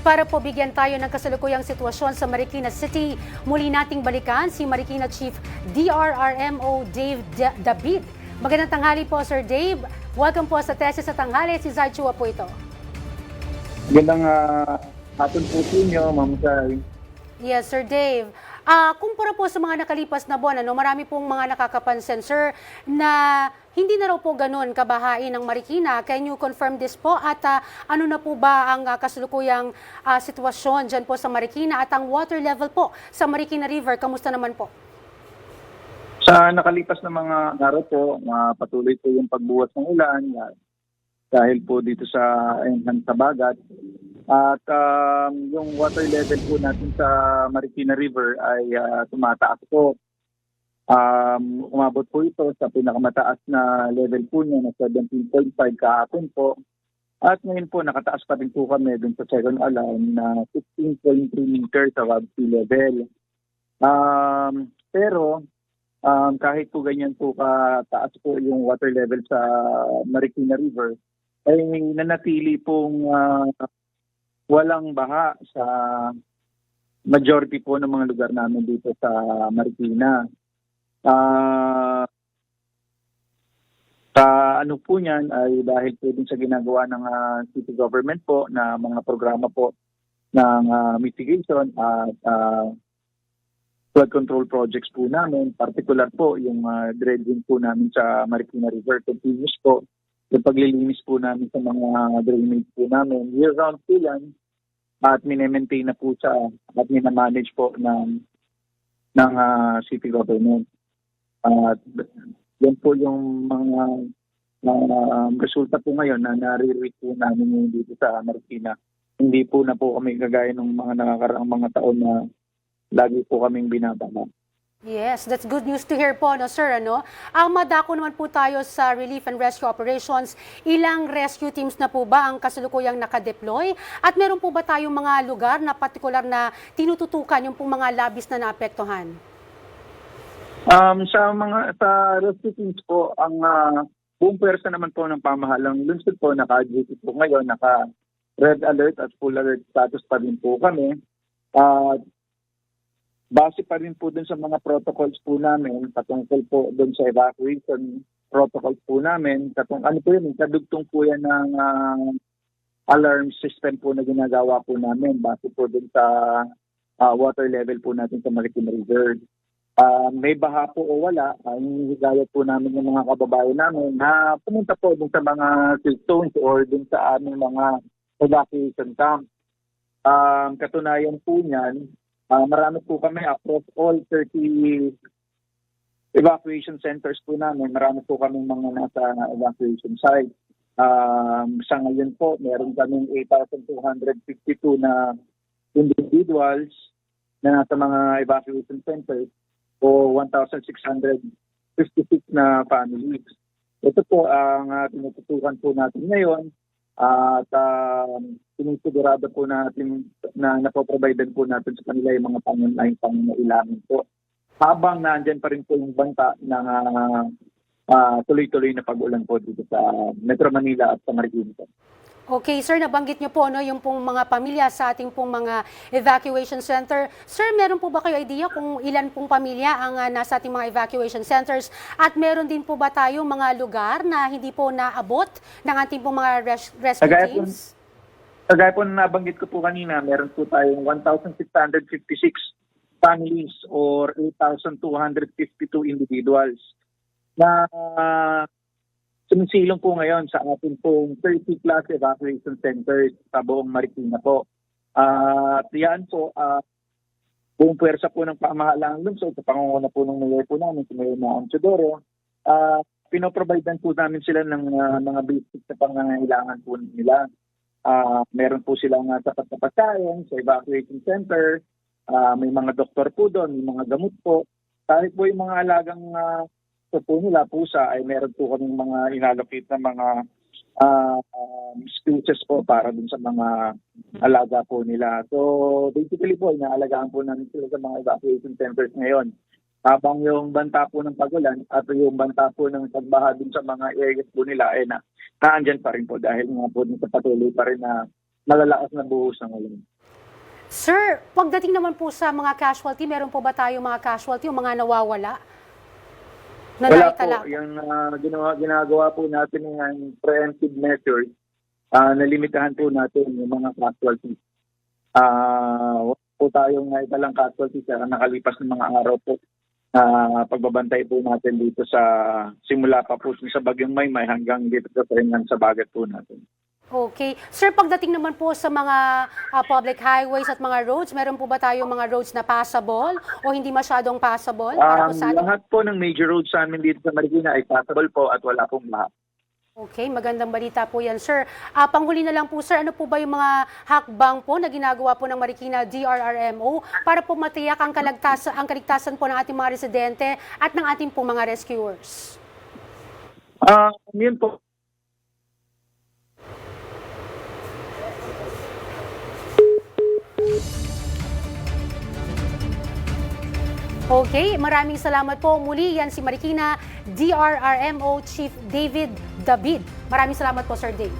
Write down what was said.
para po bigyan tayo ng kasalukuyang sitwasyon sa Marikina City, muli nating balikan si Marikina Chief DRRMO Dave David. Magandang tanghali po, Sir Dave. Welcome po sa Teses sa Tanghali. Si Zai Chua po ito. Magandang hapon po sa inyo, Ma'am Zai. Yes, Sir Dave. Kumpara po sa mga nakalipas na buwan, marami pong mga nakakapansin, Sir, na hindi na raw po ganun kabahain ng Marikina. Can you confirm this po? At ano na po ba ang kasalukuyang sitwasyon dyan po sa Marikina at ang water level po sa Marikina River? Kamusta naman po? Sa nakalipas na mga araw po, patuloy po yung pagbuwas ng ulan dahil po dito sa enhang sabagat. At yung water level po natin sa Marikina River ay tumataas po. Umabot po ito sa pinakamataas na level po niya na 17.5 kahapon po. At ngayon po nakataas pa rin po kami dun sa second alarm na 16.3 meters above sea level. Pero kahit po ganyan po kataas po yung water level sa Marikina River, ay nanatili pong walang baha sa majority po ng mga lugar namin dito sa Marikina. Sa ano po niyan ay dahil po din sa ginagawa ng city government po na mga programa po ng mitigation at flood control projects po namin. Particular po yung dredging po namin sa Marikina River. Continuous po yung paglilinis po namin sa mga drainage po namin. Year-round po yan. At minemaintain na po siya at minamanage po ng city government. At yan po yung mga resulta po ngayon na nare-read po namin dito sa Marikina. Hindi po na po kami kagaya ng mga nakakaraang mga taon na lagi po kaming binababa. Yes, that's good news to hear po, sir. Madako naman po tayo sa relief and rescue operations. Ilang rescue teams na po ba ang kasalukuyang nakadeploy? At meron po ba tayong mga lugar na partikular na tinututukan yung pong mga labis na naapektuhan? Sa rescue teams po, ang buong pwersa naman po ng pamahalang lungsod po, naka-duty po ngayon, naka-red alert at full alert status pa rin po kami. Base pa rin po dun sa mga protocols po namin, patungkol po dun sa evacuation protocols po namin, kadugtong po yan ng alarm system po na ginagawa po namin, base po dun sa water level po natin sa Marikina River. May baha po o wala, hinihigayat po namin yung mga kababayan namin na pumunta po dun sa mga silt zones or dun sa aming mga evacuation camp. Katunayan po niyan, marami po kami across all 30 evacuation centers po namin. Marami po kami mga nasa evacuation site. Sa ngayon po, meron kaming 8,252 na individuals na nasa mga evacuation centers o 1,656 na families. Ito po ang tinututukan po natin ngayon. At sinisigurado po natin na napoprovidean po natin sa kanila yung mga pangangailangan po. Habang nandyan pa rin po yung banta ng tuloy-tuloy na pag-ulan po dito sa Metro Manila at sa Marikina. Okay, sir, nabanggit niyo po yung pong mga pamilya sa ating pong mga evacuation center. Sir, meron po ba kayo idea kung ilan pong pamilya ang nasa ating mga evacuation centers? At meron din po ba tayong mga lugar na hindi po naabot ng ating pong mga rescue teams? Kagaya po na nabanggit ko po kanina, meron po tayong 1,656 families or 8,252 individuals na sumisilong po ngayon sa ating pong 30 plus evacuation centers sa buong Marikina po. At yan po, buong pwersa po ng pamahalaan lungsod sa pangunguna po ng mayor po namin, si Mayor Naon Chodoro, pinoprovidean po namin sila ng mga basic na pangangailangan po nila. Meron po silang sapat na pagkain sa evacuation center, may mga doktor po doon, may mga gamot po. Kahit po yung mga alagang po nila, pusa, ay meron po kaming mga inallocate na mga species po para dun sa mga alaga po nila. So basically po, inaalagaan po namin sila sa mga evacuation centers ngayon. Habang yung banta po ng pagulan at yung banta po ng pagbaha dun sa mga areas po nila ay naandyan pa rin po dahil nga po patuloy pa rin na malalakas na buhos ng ulan. Sir, pagdating naman po sa mga casualty, meron po ba tayong mga casualty o mga nawawala? Na Wala po. naitala? Yung ginagawa po natin ng preemptive measures, nalimitahan po natin yung mga casualties. Wala po tayong naitalang casualties sa nakalipas ng mga araw po. Pagbabantay po natin dito sa simula pa po sa Bagyong Maymay hanggang dito sa bagat po natin. Okay. Sir, pagdating naman po sa mga public highways at mga roads, meron po ba tayong mga roads na passable o hindi masyadong passable? Para po sa Lahat po ng major roads sa amin dito sa Marikina ay passable po at wala pong lahat. Okay, magandang balita po yan, sir. Panghuli na lang po, sir, ano po ba yung mga hakbang po na ginagawa po ng Marikina DRRMO para po matiyak ang kaligtasan po ng ating mga residente at ng ating po mga rescuers? Yun po. Okay, maraming salamat po. Muli yan si Marikina DRRMO Chief David David. Maraming salamat po, Sir Dave.